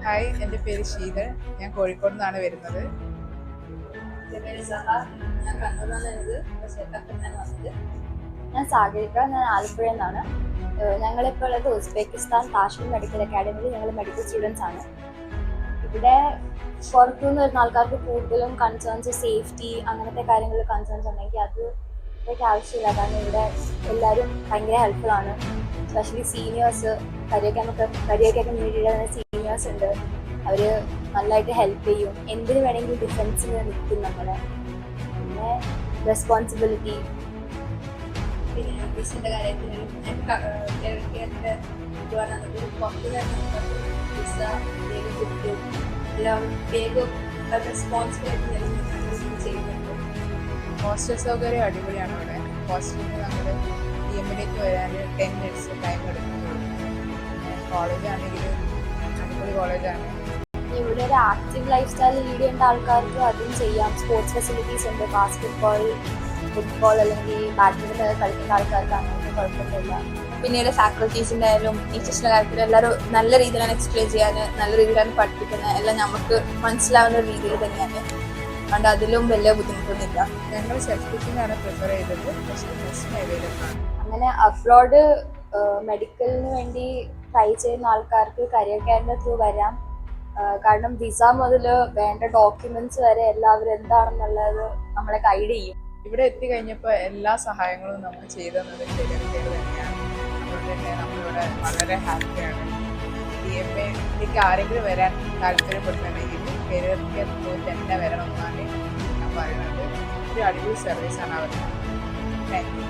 Hi, എൻ്റെ പേര് ശീതൾ. ഞാൻ കോഴിക്കോട് നിന്നാണ് വരുന്നത്. എൻ്റെ പേര് സഹ. ഞാൻ കണ്ണൂരിൽ നിന്നാണ് വരുന്നത്. സെറ്റപ്പിൽ നിന്നാണ് വന്നത്. ഞാൻ സാഗരിക. ഞാൻ ആലപ്പുഴയിൽ നിന്നാണ്. ഞങ്ങളിപ്പോൾ ഉള്ളത് ഉസ്ബെക്കിസ്ഥാൻ താഷ്കൻ മെഡിക്കൽ അക്കാഡമിയിൽ ഞങ്ങൾ മെഡിക്കൽ സ്റ്റുഡൻസ് ആണ്. ഇവിടെ പുറത്തുനിന്ന് വരുന്ന ആൾക്കാർക്ക് കൂടുതലും കൺസേൺസ് സേഫ്റ്റി അങ്ങനത്തെ കാര്യങ്ങളിൽ കൺസേൺസ് ഉണ്ടെങ്കിൽ അത് ഇതൊക്കെ ആവശ്യമില്ല. കാരണം ഇവിടെ എല്ലാവരും ഭയങ്കര ഹെൽപ്ഫുൾ ആണ്. സ്പെഷ്യലി സീനിയേഴ്സ്, കരിയൊക്കെ കമ്മ്യൂണിറ്റിയുടെ സീനിയേഴ്സ് ഉണ്ട്. അവർ നല്ലതായിട്ട് ഹെൽപ്പ് ചെയ്യും. എന്തിനു വേണമെങ്കിലും ഡിഫൻസിന് നിൽക്കും നമ്മളെ. പിന്നെ റെസ്പോൺസിബിലിറ്റി, പിന്നെ വിസയുടെ കാര്യത്തിലും കേരളത്തിൻ്റെ ഇതുവാണെന്നത് പുറത്ത് നിന്ന് വിസ വേഗം കിട്ടും. എല്ലാം വേഗം റെസ്പോൺസിബിലിറ്റി ചെയ്യുന്നുണ്ട്. ഹോസ്റ്റൽ സൗകര്യം അടിപൊളിയാണ് ഇവിടെ. ഹോസ്റ്റലിൽ നിന്ന് നമ്മൾ DMലേക്ക് വരാൻ 10 മിനിറ്റ്സ് ടൈം എടുക്കുന്നുള്ളൂ. പിന്നെ കോളേജാണെങ്കിൽ അടിപൊളി കോളേജാണ്. ഇവിടെ ഒരു ആക്റ്റീവ് ലൈഫ് സ്റ്റൈൽ ലീഡ് ചെയ്യേണ്ട ആൾക്കാർക്ക് അതും ചെയ്യാം. സ്പോർട്സ് ഫെസിലിറ്റീസ് ഉണ്ട്. ബാസ്കറ്റ്ബോൾ, ഫുട്ബോൾ അല്ലെങ്കിൽ ബാഡ്മിൻ്റൺ കളിക്കുന്ന ആൾക്കാർക്ക് അങ്ങനത്തെ കുഴപ്പമൊന്നുമില്ല. പിന്നീട് ഫാക്കൽറ്റീസിൻ്റെ ആയാലും ടീച്ചേഴ്സിൻ്റെ കാര്യത്തിൽ എല്ലാവരും നല്ല രീതിയിലാണ് എക്സ്പ്ലെയിൻ ചെയ്യാൻ, നല്ല രീതിയിലാണ് പഠിപ്പിക്കുന്നത്. എല്ലാം നമുക്ക് മനസ്സിലാവുന്ന രീതിയിൽ തന്നെയാണ്. അതുകൊണ്ട് അതിലും വലിയ ബുദ്ധിമുട്ടൊന്നുമില്ല. ഞങ്ങൾ സെൽഫ് കുക്കിംഗാണ് പ്രിഫർ ചെയ്തത്. പക്ഷേ ബെസ്റ്റിന് അവൈലബിൾ ആണ്. അങ്ങനെ അബ്രോഡ് മെഡിക്കലിന് വേണ്ടി ട്രൈ ചെയ്യുന്ന ആൾക്കാർക്ക് കരിയർ കെയറിൻ്റെ ത്രൂ വരാം. കാരണം വിസ മുതൽ വേണ്ട ഡോക്യുമെന്റ്സ് വരെ എല്ലാവരും എന്താണെന്നുള്ളത് നമ്മളെ ഗൈഡ് ചെയ്യും. ഇവിടെ എത്തിക്കഴിഞ്ഞപ്പോൾ എല്ലാ സഹായങ്ങളും നമ്മൾ ചെയ്തു തന്നത് കരിയർ കെയർ തന്നെയാണ്. അതുകൊണ്ട് തന്നെ നമ്മളിവിടെ വളരെ ഹാപ്പിയാണ്. DMAയിലേക്ക് ആരെങ്കിലും വരാൻ താല്പര്യപ്പെടുന്നുണ്ടെങ്കിൽ കരിയർ കെയർ ത്രൂ തന്നെ വരണം എന്നാണ് ഞാൻ പറയുന്നത്. ഒരു അടിപൊളി സർവീസാണ് അവർക്ക്. Thank you.